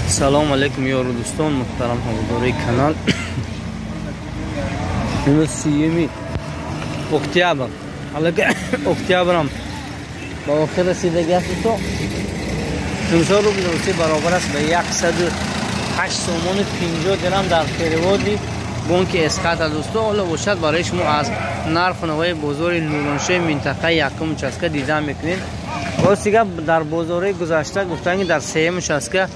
سلام علیکم یار دوستان محترم حضور کانال. امروز 30 اکتبر، حالا که اکتبر هم با آخر رسیدگی است تو امسال رو بینوسی برابر است به 108 تومان 50 درم در پیروادی بانک اسکات دوستان. حالا باشد برای شما از نرخ نوای بازار نورانشاه منطقه یکم چسکه دیده میکنید. راستیگه در بازار گذشته گفتن در سوم چسکه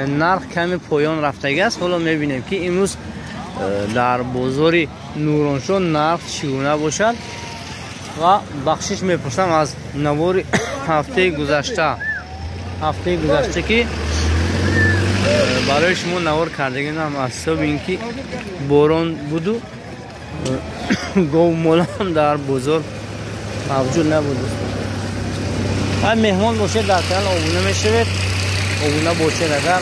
نرخ کمی پایان رفتگی است. حالا میبینیم که امروز در بازار نورانشاه نرخ چگونه باشد و بخشش میپرسم از نوار هفته گذشته که برای شما نوار کردگیم از سبب اینکه باران بود و گاو مولا هم در بازار موجود نبود. اگر مهمان باشید در کانال آبونه میشوید، آبونه باشید، اگر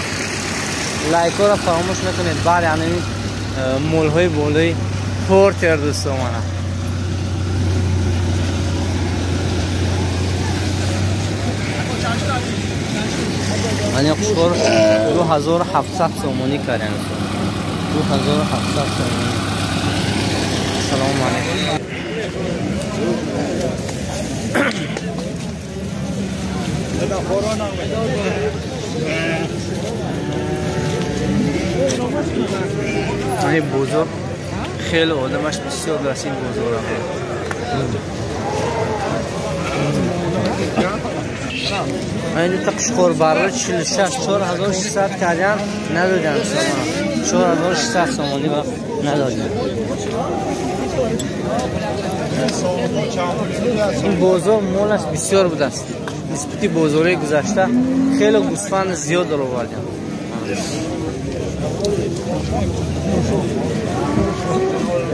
لایک ها را فراموش نکنید. بعد یعنی مول های بالای پورتر دوستان من یک قشقار 2700 تومانی کردن. 2700 تومانی. سلام علیکم. این بزرگ خیلی آدمش بسیار دست این بزرگ این تا قشقار برای 46 4600 کردن ندادن. 4600 تومانی و ندادن. این بزرگ مولش بسیار بود است. نسبتی بازاری گذشته خیلی گوسفند زیاد رو آوردن.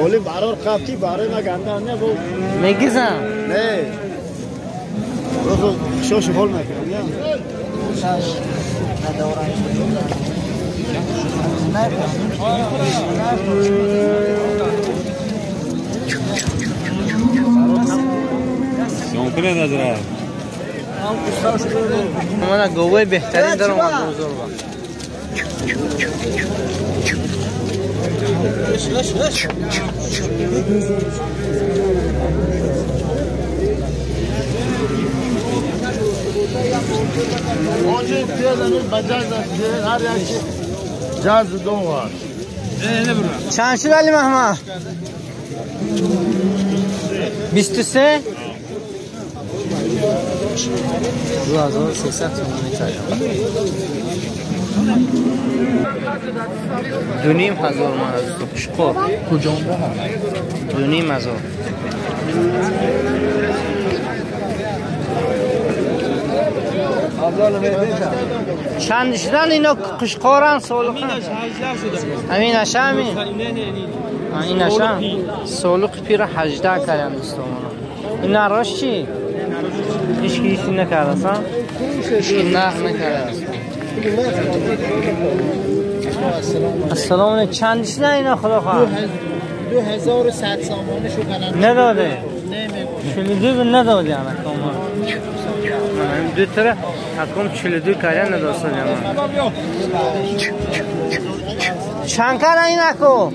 ولی برای قفتی برای نگنده نه بود. میگیزم؟ نه. شوش حال میکنم. سونکره نداره. من گوی بهترین در اومد بزرگ. آنجا پیادانی بجاز هر یکی جاز دو var. چند شد علی محمد؟ 23 2300 تومانی کردم. 2500 من از تو قشقار کجا اونده ها 2500 چند شدن اینا قشقارن سالخ همین نشه همین این نشه سالخ پیر 18 کردن دوستان. این نراش چی؟ هیچ که ایسی نکرده اصلا؟ هیچ که نخ نکرده اصلا. السلام علیکم. چند شدن اینا خدا خواهد؟ 2100 سامانشو کنن نداده؟ نمیگو 42 نداده یعنی کامان دو تره حکم 42 کردن نداسته یعنی چند کردن این اکو؟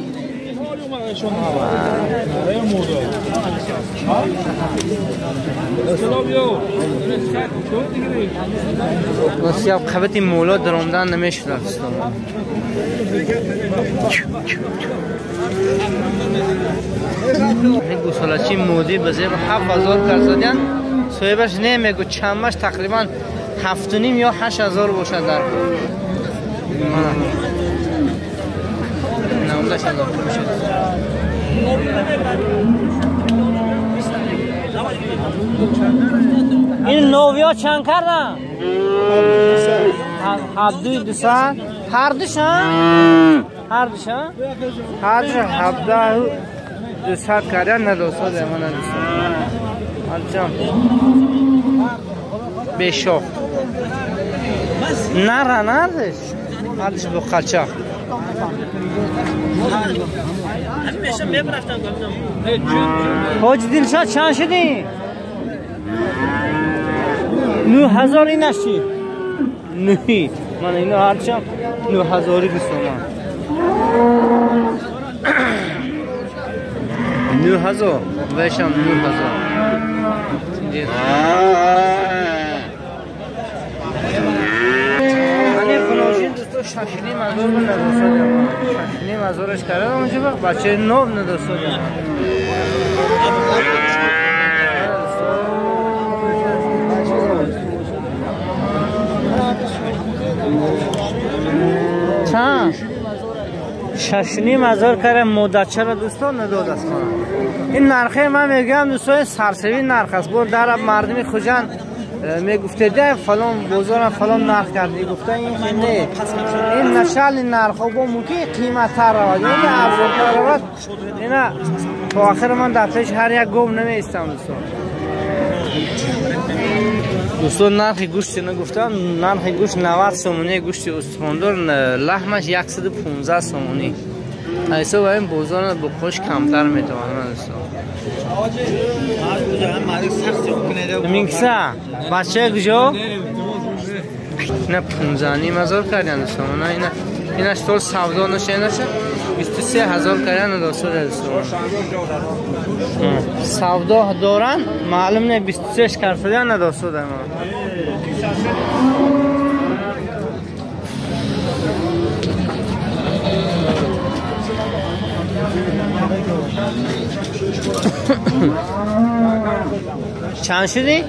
راستی اب قبطی مولا درامدن نمیشه رفت این گوسالچی مودی به زیب 7000 کرد صاحبش نمیگو چندمش تقریبا 7.5 یا 8000 باشد در نمودش هزار این نویا چند کردن؟ 72 هر دوشن؟ هر دوشن 17 کردن ندوستاد من ندوستاد حالچم بشاق نردش حالش با قلچه حاج دلشاد چند شدی؟ 9000 این اشتی نوی من اینو هرچم 9000 تومان 9000 وشم 9000 من فنوشین دوستو شاشنی مزار رو نداستم شاشنی مزارش کردم اونجا بچه نو نداستم چند؟ 6.5 کردم مدت چرا دوستان نداد است این نرخه من میگم دوستان سرسوی نرخ است بر در مردمی خوجن میگفته ده فلان بازار فلان نرخ کردی گفته این که نه این نشال این نرخ با ممکن قیمت تر رود یا ارزان تر رود اینا تو آخر من در پیش هر یک گم نمیستم دوستان نرخ گوشت نگفتم نرخ گوشت 90 سومونی گوشت استخوندار لحمش 115 سومونی ایسا با این بازار بخوش کمتر میتوانم میکسه بچه کجا؟ نه 15,000 کردن دوستان اینش طول سودا نشه 23,000 کردن دوستان سودا دارن معلوم نه 23 کردن ندوستان چند شدی؟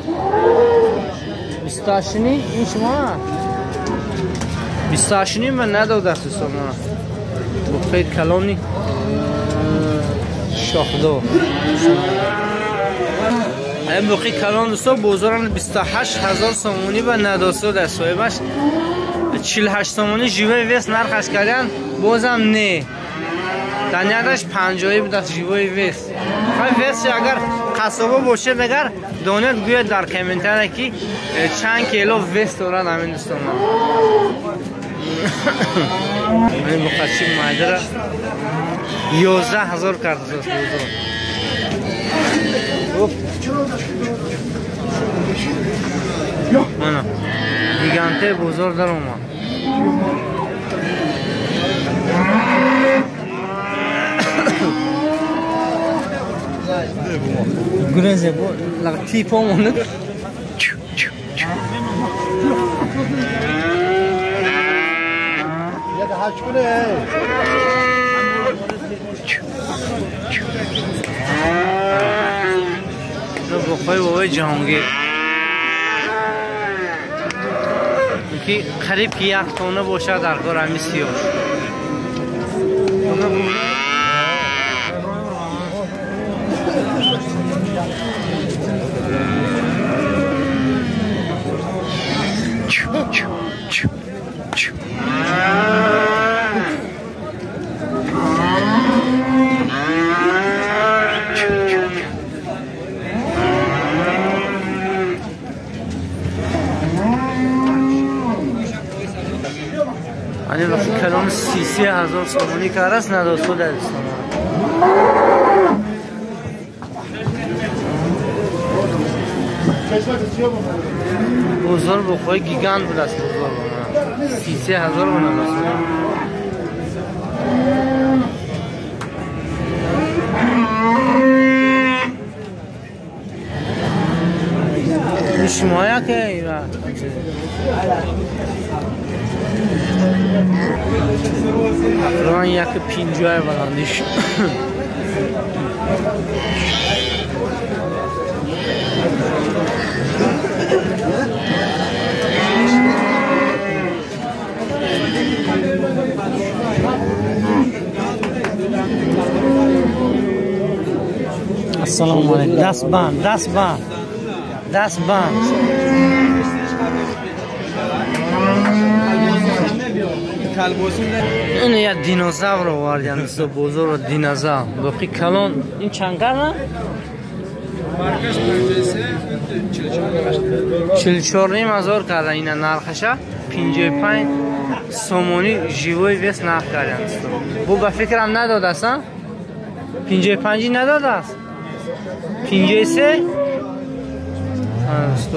28 این شما 28 من نداده است شما بخیر کلانی شاخدو این بخیر کلان دوستا بازارن 28,000 سومونی به نداسته در صاحبش 48 سومونی جیوه ویست نرخش کردن بازم نه دنیادش 50 بود از جیوه ویست ویست اگر قصابه باشه اگر دانت گوید در کامنتر که چند کیلو ویست دارن همین دوستان این بخشی مایده را 11,000 کرده است بازار گیگانته بزرگ در اومد گرزه بود لغتی پامونده بخوای بابای جهانگیر که قریب که یک تونه باشه در کار همی سیاه این وقتی کلام 33,000 سومونی که هست نداسته در بازار بخواه گیگان بود است بازار 33,000 رو نداسته شمایا که اینا تقریبا یک 50 بلندیش السلام علیکم دست بند این یک دینوزاور رو واردن است بزرگ دینوزاور باقی کلان این چند قرنه 44,000 کردن این نرخشه 55 سومونی جیوی ویست نرخ کردن است بو به فکرم نداده است 55 نداده است 53 است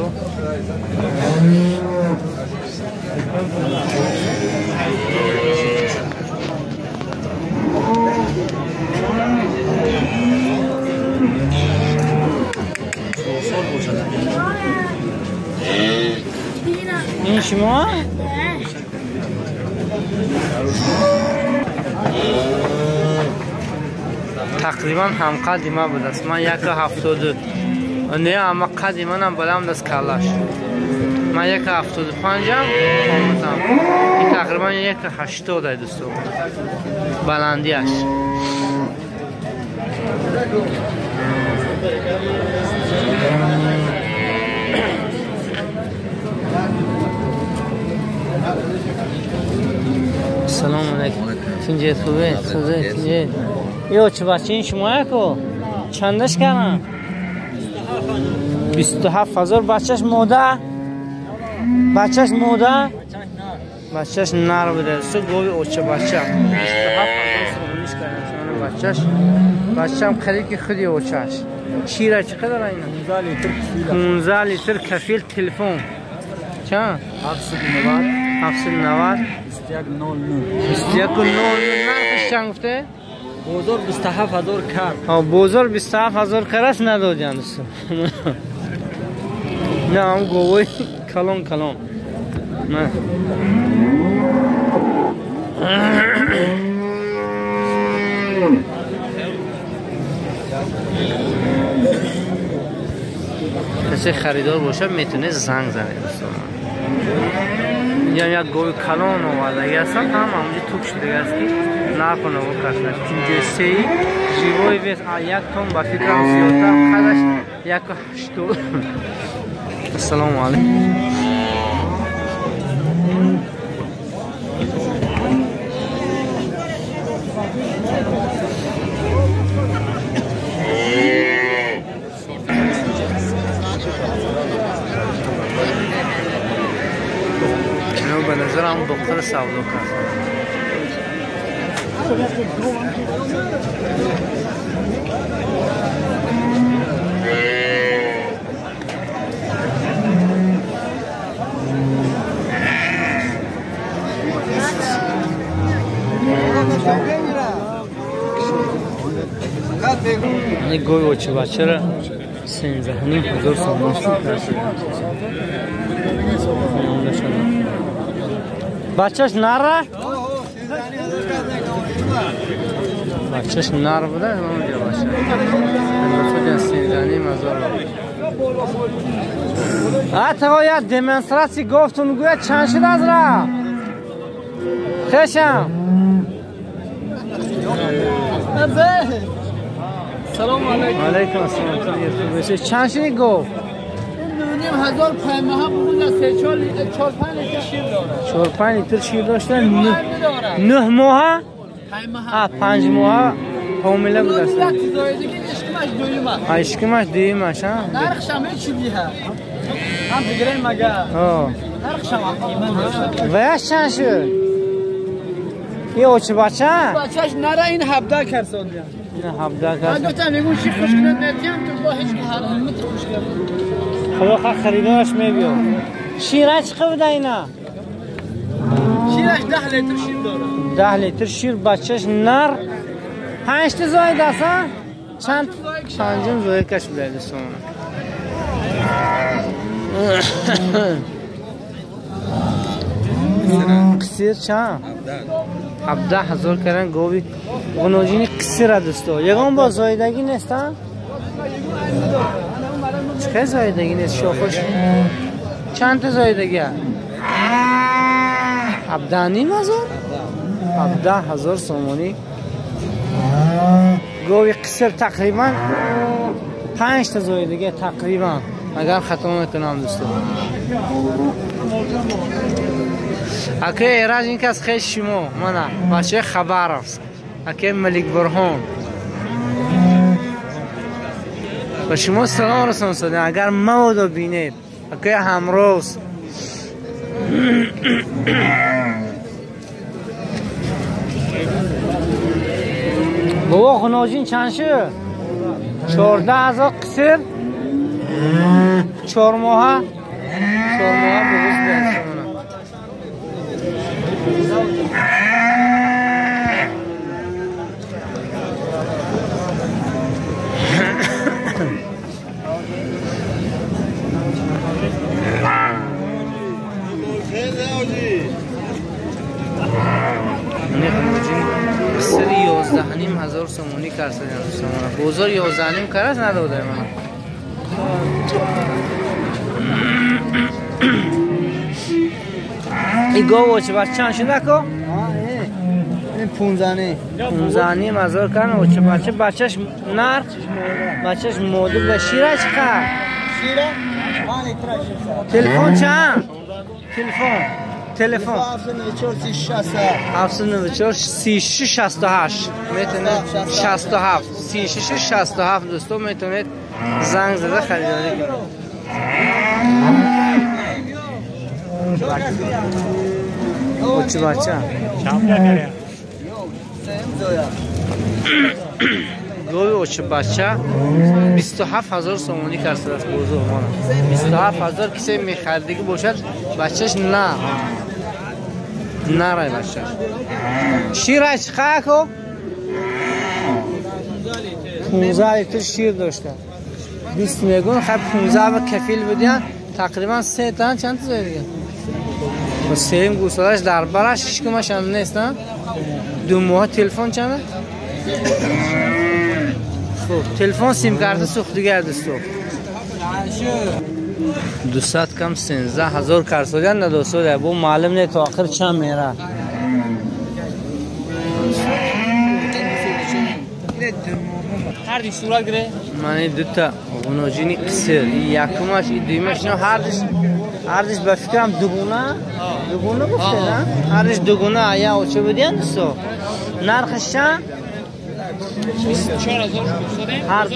این شما؟ تقریبا هم قدی ما بود است. من 1.70 نه اما قدی منم بلند است کلاش. من 1.75 آموزم. این تقریبا 1.80 دوستو بلندیش. سلام علیکم. چنجه خوبه؟ خوبه چنجه؟ یو چه بچه این شما کو؟ چندش کردن؟ 27,000 بچهش موده؟ بچهش موده؟ بچهش نر بوده. سو گوی اوچه بچه 27,000 سرونیش کردن بچه هم خرید که خودی اوچهش. شیره چقدر اینا؟ 15 لیتر کفیل تلفن چند؟ 790 نرخش چند گفته؟ بزرگ 27,000 کرد. بزرگ 27,000 کرد نداد جانست. نه هم گوی کلام نه کسی خریدار باشه میتونه زنگ زنه یا یک گوی کلان آوردگی هستن هم همونجا توک شده است که نکنه و کسنش 53 جیوی بیست یک تون با فکرم زیادتر خدش 1.80. السلام علیکم. به نظرم دختر سوداکر این گوی اوچه بچه را 13,500 سوم بچهش نره؟ بچهش نره بوده؟ اونجا باشه بچه 13,500 حتی باید دمنستراسی گفتون گوید چند شد از را؟ خشم سلام علیکم. علیکم السلام. چند شدی گفت؟ 9,000 پیمه ها بود. 4-5 لیتر شیر داره. 4-5 لیتر شیر داشتن. 9 ماه؟ 5 ماه حامله بود است. اشکمش دویمش ها؟ نرخش هم چی بیه؟ هم بگیرین مگه؟ نرخش هم قیمت ویش چند شد؟ یه اوچه بچه؟ بچهش نره این 17 کرد سالیه. این 17 کرد. من گفتم میگون چی خوش کنند نتیم تو با هیچ که هر همت خوش کنند. خدا خریدارش میبیو. شیره چقدر بوده اینا؟ شیرش 10 لیتر شیر داره. 10 لیتر شیر بچهش نر 5 تا زاید است ها؟ چند؟ پنجم زاید کش بوده دستون. قصیر چند؟ 17,000 کردن گوی غنوجینی قصیر دستو. یکم با زایدگی نیست ها؟ چه زایدگی نیست شوخش؟ چند تا زایدگی ها؟ 17,500 17,000 سومونی گوی قصر تقریبا 5 تا زایدگی تقریبا اگر خطا نکنم دوستو. اکی ایراج این کس خیلی شما منه بچه خبر است اکی ملک برهان و شما سلام رسان سادین اگر مودو بینید اکی همروز بابا خناجین چند شد؟ 14,000 قصر 4 ماه بغض بیانسامونه سری 11,500 سومونی کرد سومون بازار 11,500 کرد نداده من ای گاو چه بچه شده کو؟ این 15,500 کردن و چه بچهش نر بچهش مادر و شیره چه کرد؟ شیره؟ تلفن چند؟ تلفن 794 36 68 میتونه 67 36 67 دوستو میتونید زنگ زده خریداری کنید بچه گوی اوچه بچه 27,000 سومونی کرده است بزرگ مانه 27,000 کسی میخردگی باشد بچهش نه رای بچهش شیر چقدر کو 15 لیتر شیر داشته 20 میگون خب 15 با کفیل بودین تقریبا 3 تا چند تا زاید دیگه و سیم گوسالش در برش شکمش هم نیست نه 2 ماه تلفن چنده خب تلفن سیم کارت سوخته گرده سو 200 کم 13,000 کار سودن ندوسته بو معلوم نه تا آخر چند میره هر صورت گره من دوتا اونوجینی قصر یکماش دیمش نه هردش به فکرم دوگونه گفته نه هردش دوگونه یا او چه بدین سو نرخش چند 24,000 هر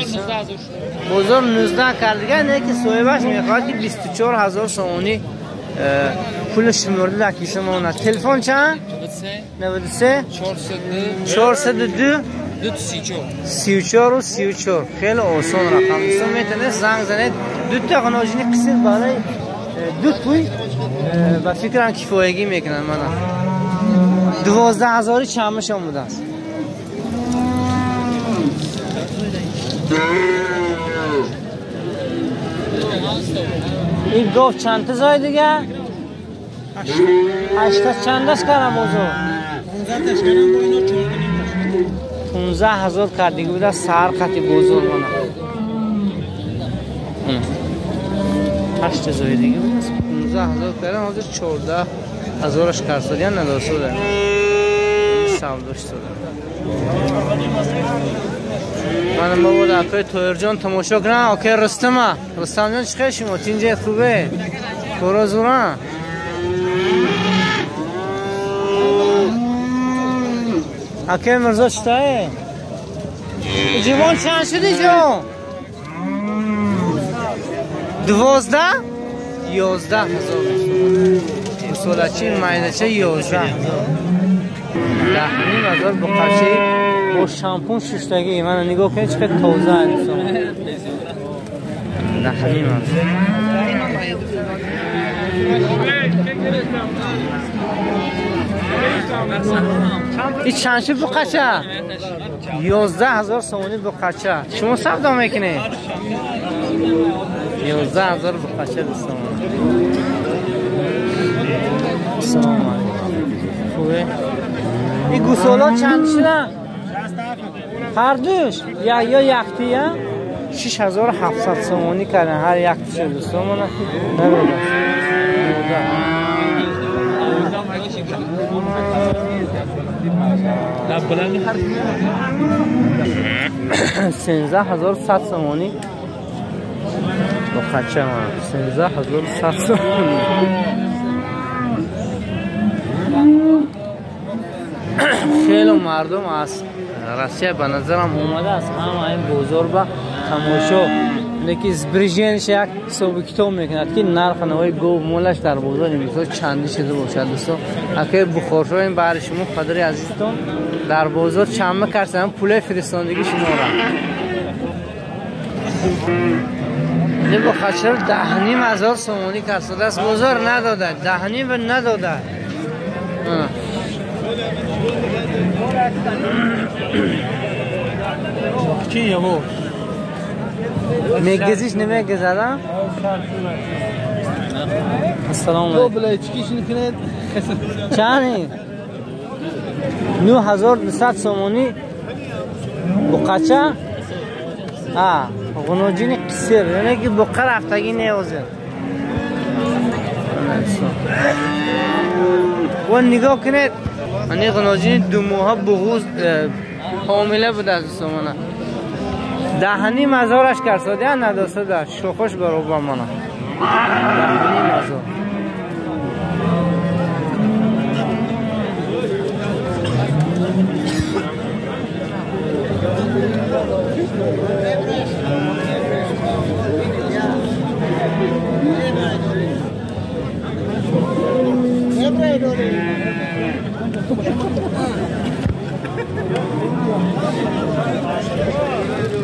بزرگ 19 کردگه نه که صاحبش میخواد که 24,000 سومونی پول شمرده در کیسه ما تلفن چند 93 402 34 و 34 خیلی آسان رقم است میتونه زنگ زنید دو تا قناجینی قصیر برای دو توی و فکرم کفایگی میکنن من 12,000 چمش هم بوده است این گفت چند تا زای دیگه 8 چند است کارم بزرگ 15,000 کردگی بوده سر خطی بزرگ منه 8 زای دیگه بوده 15,000 کردن حاضر 14,000 کار سودیان نداشته ده سوداش سوده من با بود اکای تویر جان تماشا کنم اوکی رستم جان چخیر شما تینجه خوبه کورا زوران اکای مرزا چطایه جوان چند شدی جان 12 11,000 اصولچی مایدچه 11,000 10,000 با قرچه با شامپون ششتگی من نگاه کنید چقدر تازه هست 10,000 این چند شد با قرچه 11,000 سومونی با قرچه شما سبدا میکنه 11,000 با قرچه دستان سلام علیکم خوبه این گوسالا چند شدن؟ هر دوش یا یختی ها 6,700 سومونی کردن هر یختی شده سومونه نبوده 13,100 سومونی با خچه من 13,100 سومونی خیلی مردم از روسیه به نظرم اومده است همه این بزرگ با تماشا لیکن زبریجینش یک سوبکتو میکند که نرخ نوای گو مولش در بازار نمیتونه چندی شده باشد دوستان اگه بخورشو این برای شما قدری عزیزتون در بازار چند کرسن پول فرستندگی شما را این با خچر 10,500 سومونی کرده است بازار نداده 10,500 نداده چی یهو میگزیش نمیگزارم السلام تو علیکم بلای چیکیش نکنه چانی 9200 سومونی بقچه ها غنوجین قصیر یعنی که بقر هفتگی نیوزه و نگاه کنید این غنوجین دو ماه بغوز حامله بود از سومونه دهنی مزارش کرد یا نداسته در شوخش برو مانا دهنی مزار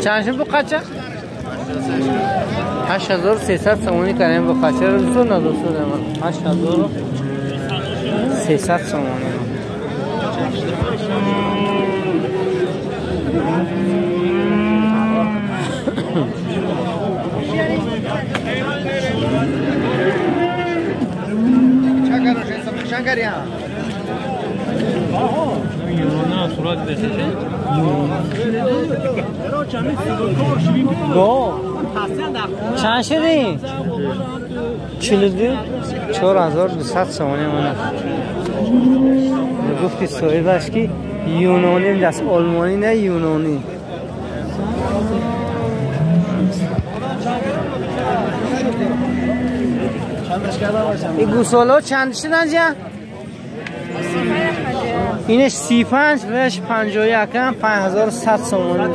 چندشون بو قچه؟ 8300 سومونی کنیم بو قچه رو دوستو ندوستو دیم 8300 سومونی شنکریا چند شدی؟ 42,200 سومونی مونه گفتی صاحبش که یونانی دست آلمانی نه یونانی این گوساله چند شدن جا؟ اینش 35 وش 51 هم 5100 سومونی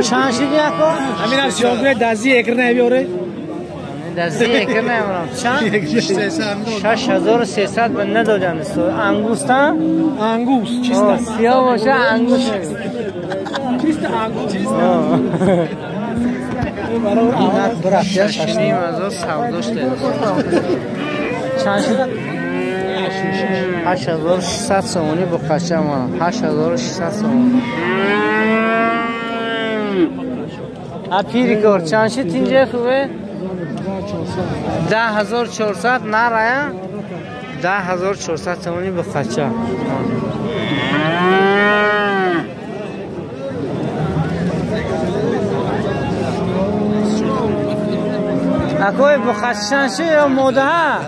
چند شدی اکو؟ همین از شاگرد دزی اکر بیاره دزی اکر نمیرم چند؟ 6300 به ندادن است انگوستان؟ انگوس چیست؟ سیاه باشه انگوس چیست انگوس؟ اینت برفته شنیم از او سوداش دیده چند شده؟ 8600 سومونی با قشه ما 8600 سومونی اپیری کار چند شد اینجا خوبه؟ 10400 نرایا 10400 سومونی با قشه اکوی با قشه شد یا موده ها؟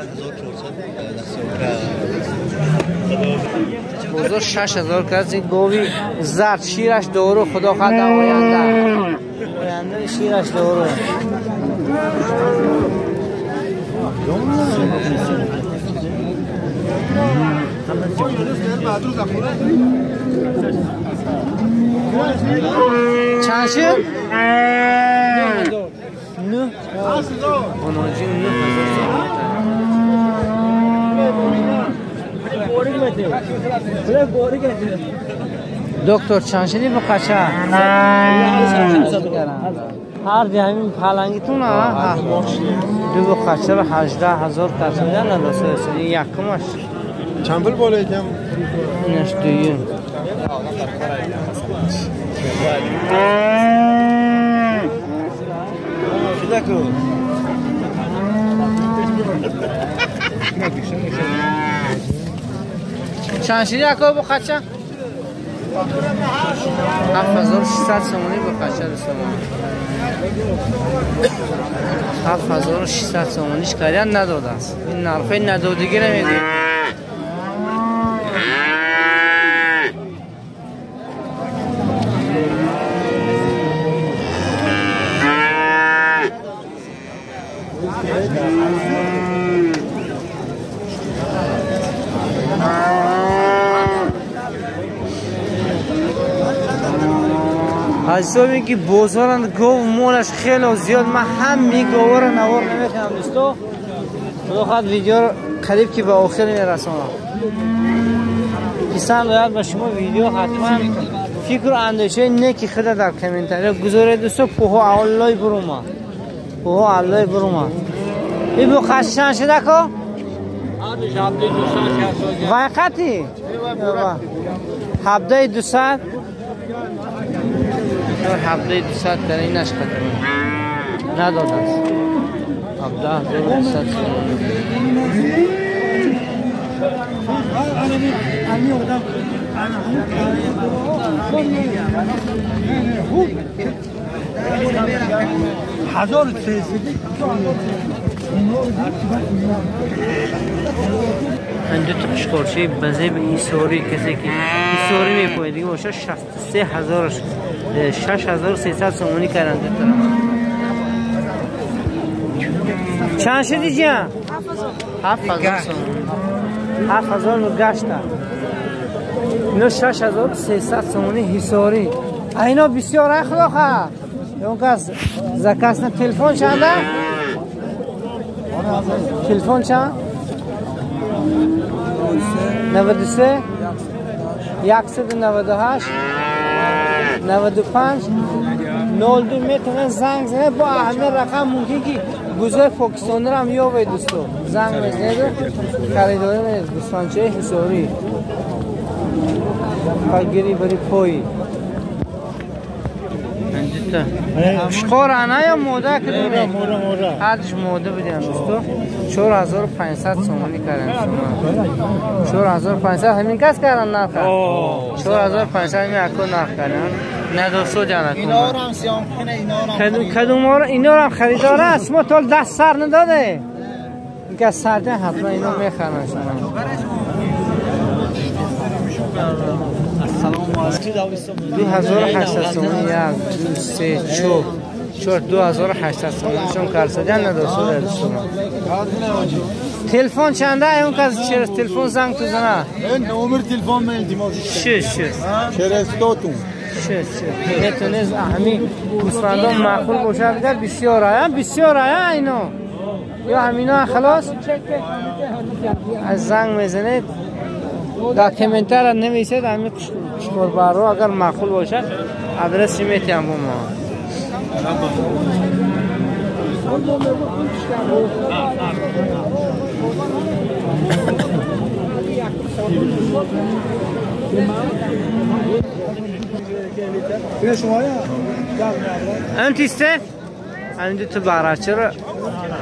بزرگ 6000 کسی گوی زرد شیرش دورو خدا خدا آینده شیرش دورو چند شد؟ 9 غنوجین 9000 دکتر چند شدی با قچه؟ هر دی همین پلنگیتون ها دو با قچه رو 18000 قچه یا نداسته این یکمش چند بل بالا ایتم؟ اینش دویم شده که چند شدی اکا با قچه؟ 7600 سومونی با قچه رسومون 7600 سومونیش کاریان نداده است این نرخه ندادگی نمیده حسابی که بازارن گاو مولش خیلی زیاد من هم میگاور نوار نمیکنم دوستو خدا خواهد ویدیو رو قریب که به آخر میرسونم کسان باید با شما ویدیو حتما فکر و اندیشه نیکی خود در کامنتاری گذارید دوستو. پوها اولای بروما، پوها اولای بروما. ای بو خشن شده کو؟ واقعی؟ هفته 200 هفته 200 در این نشد نداده است. 17,200 اینجا تو قشقرچی بزه به ایسوری کسی که ایسوری میپوید دیگه باشه 6300 سومونی کردن چند شدی جان؟ 7000 سومونی 7000 رو گشته اینو 6300 سومونی ایسوری اینا بسیار اخلا خواه اون کس زکاسن تلفن چنده؟ تلفن چند؟ 93 198 95 02 میتونه زنگ زنه با همه رقم ممکن که گوزه پاکستانی رو هم یاوه دوستو زنگ بزنید خریداری میدید دوستانچه حساری پاگیری بری پایی شخور آنها یا موده کدومه؟ هرچ موده بدیم دوستو 4500 سومونی کردن شما 4500 همین کس کردن نرخ 4500 همین اکو نرخ کردن نه دوستو جان اکو اینا رو هم سیام کنه کدوم اینا رو هم خریداره است ما تول دست سر نداده این که سرده حتما اینا میخرن شما 2800 سومونی یک دو سه چهار 2800 سومونی شما کارسدن نداشته دوستان تلفن چنده اون کس چرا تلفن زنگ تو زنه نمبر تلفن میدیم 6 چرستاتون میتونید همین گوسفندان معقول باشه بده بسیار آیا اینو یا همینا خلاص از زنگ میزنید در کامنتار نویسید همین قشقربارو اگر معقول باشه آدرس میتیم با ما انتیسته همین تو باراچه رو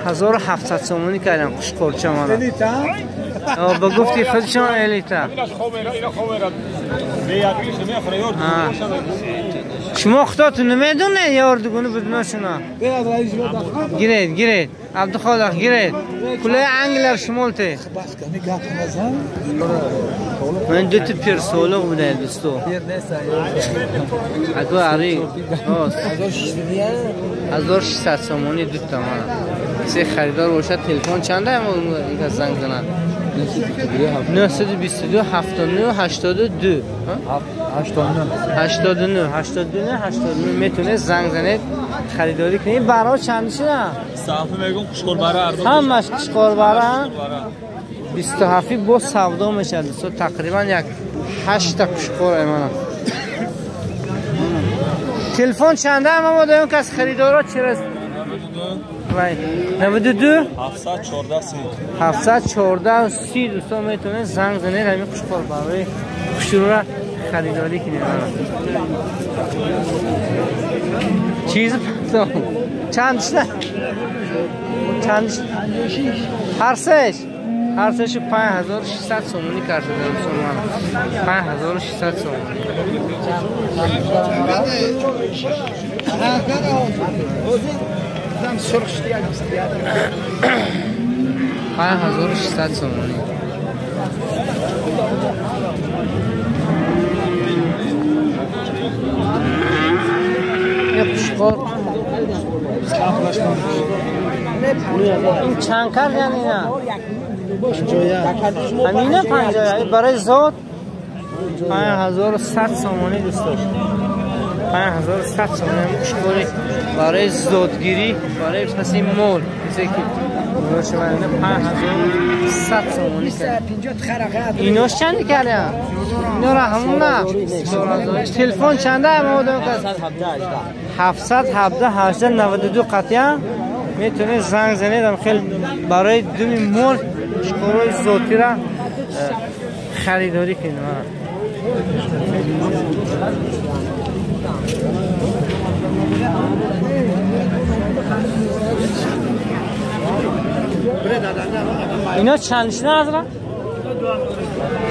1700 سومونی کردن قشقرچه ما رو با گفتی خودشون الیتا شما خودتون نمیدونه یا اردوگونو بدونه شما گیرید عبدالخالق گیرید کلای انگلر شمالته من دو تا پرسولوگ بوده دوستو اگه آری 1600 سومونی دو تا من کسی خریدار باشه تلفن چنده هم این زنگ زنن 922 79 82 89 میتونه زنگ زنید خریداری کنید برای چند شده؟ صافی میگم قشقرباره همش قشقرباره 27 با سودا میشه دوستو تقریبا یک 8 تا قشقر ایمانا تلفن چنده هم ما داریم که از خریدارا چرا 92 714 30 دوستان میتونه زنگ زنید همین قشقرباره قشقر را خریداری کنید چیز چند شده؟ هر سهش 5600 سومونی کرده دوستان 5600 سومونی 5600 سومونی یه قشقر این چند کرد یعنی نه؟ همینه 50 برای زود 5100 سومونی دوستان 5100 سومونی قشقری برای زودگیری برای پسی مول کسی که گروش من 5100 سومونی کرد. 50 خرقه ایناش چند کرده؟ اینا را همون نه. تلفن چنده مودم کس؟ 717 892 قطعه میتونه زنگ زنید. خیلی برای دومی مول شکروی زوتی را خریداری کنید. اینا چندش نه از را؟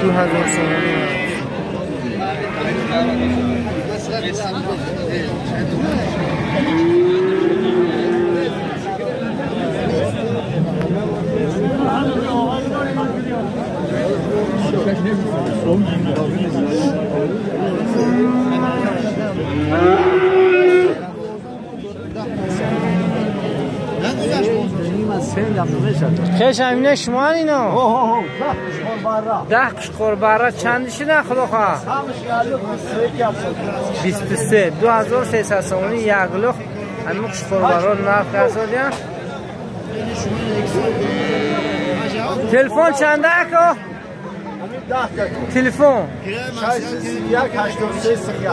2000 سومونی. خیش همینه شما اینا 10 قشقور برا چندشی نه خدا خواه 23 2300 سومونی یک لخ همین قشقور برا نرخ کرده دیم. تلفن چنده اکو؟ تلفن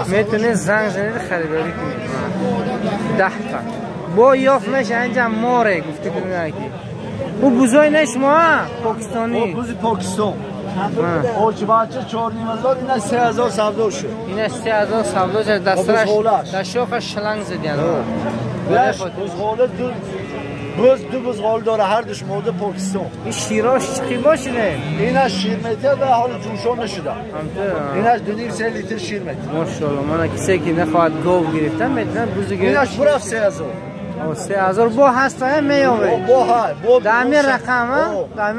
میتونه زنگ زنید خریداری کنید 10 تا با یافت میشه انجام ماره گفته کنید اکی او بوزای نشما پاکستانی بوزی پاکستان اوچ بچه 4 نیمزاد اینا 3000 سودا شد. اینا 3000 سودا شد. دستش دشوخش شلنگ زدیان. بله بوزغاله دو بوزغال داره هر دوش موده پاکستان. این شیراش چی باشه؟ اینش شیرمته به حال جوشان نشده. اینش 2.5 لیتر شیرمته. ماشاءالله من کسی که نخواهد گاو گرفتم میتونم بوزو گرفت. اینش برف 3000. 3000 با هسته میاوه. با دامی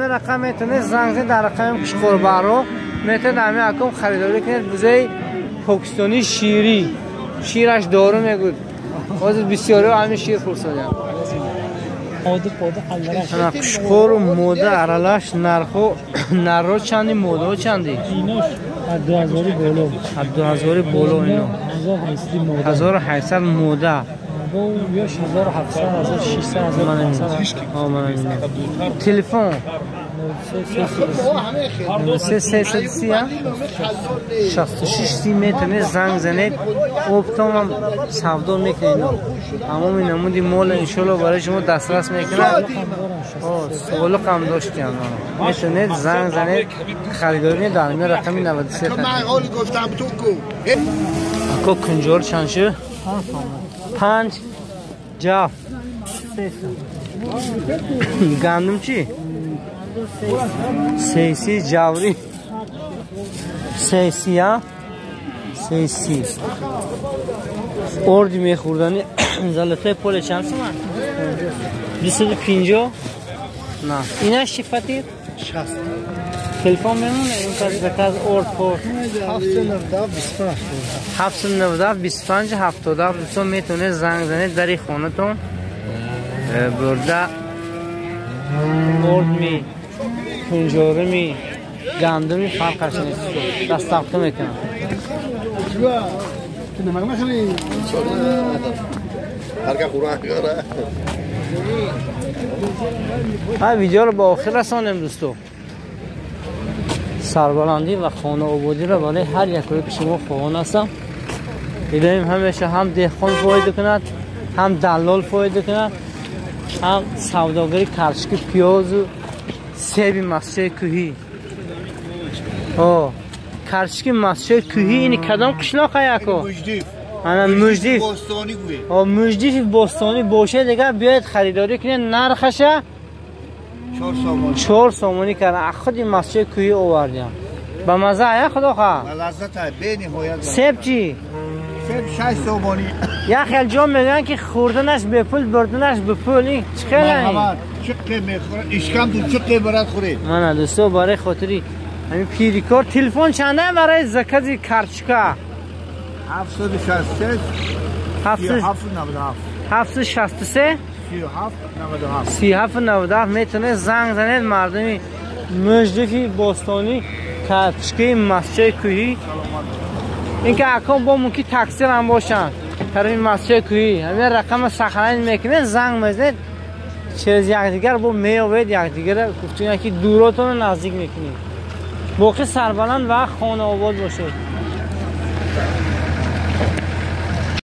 رقم میتونه زنگ زد در رقم قشقور برا میتونه دامی اکم خریداری کنید بوزای پاکستانی شیری شیرش دارو میگود باز بسیاری همین شیر پرسادن انا قشقور و موده عرلاش نرخو چندی موده چندی؟ ایناش 2000 بالا 2000 بالا اینو 1800 موده یا 1700 1600 تلفن 66 میتونه زنگ زنید اوبتون هم سودا میکنید اما این نمودی مول انشالله برای شما دسترس میکنه سوال کم داشتیم میتونید زنگ زنید خریداری دارمی رقمی 93 اکو کنجور چند شد 5 جاف گندم چی؟ 3 جاوری 3 ها 3 اردی میخوردنی زلطه پول چند سومن؟ 250 نه اینه شفتی؟ 60 تلفن میمونه این کاز ارد پور 719 25 70 دوستان میتونه زنگ زنید در خونه تون برده ارد می کنجوره می گندم می فرقش نیست دست تقطه میکنم ها ویدیو رو با آخر رسانم دوستو سربلندی و خانه آبادی را برای هر یک که شما خواهان هستم ایدهیم همیشه هم دهخان فایده کند هم دلال فایده کند هم سوداگری کرچکی پیاز و سیب مسچه کوهی کرچکی مسچه کوهی اینی کدام قشلاق یکو؟ مجدیف مجدیف بستانی گوی مجدیف بستانی باشه دیگه بیاید خریداری کنید نرخشه 4 سومونی کردن خود این مسچه کوهی آوردیم با مزه های خدا خواه لذت های به نهایت سیب چی؟ سیب 6 سومونی یک خیلی جا میگن که خوردنش به پول بردنش به پول این چه خیلی این؟ چقه میخوره اشکم تو چقه برد خورید من دوستو برای خاطری همین پیریکار تلفن چنده برای زکازی کرچکا 763 763 3797 میتونه زنگ زنید مردمی مجدفی باستانی کرچکی مسچه کوهی اینکه اکام با ممکن تکثیر هم باشن طرف مسچه کوهی همین رقم سخنین میکنه زنگ میزنید چیز یکدیگر با میآورید یکدیگر گفتیم که دوراتون رو نزدیک میکنید. باقی سربلند و خانه آباد باشه.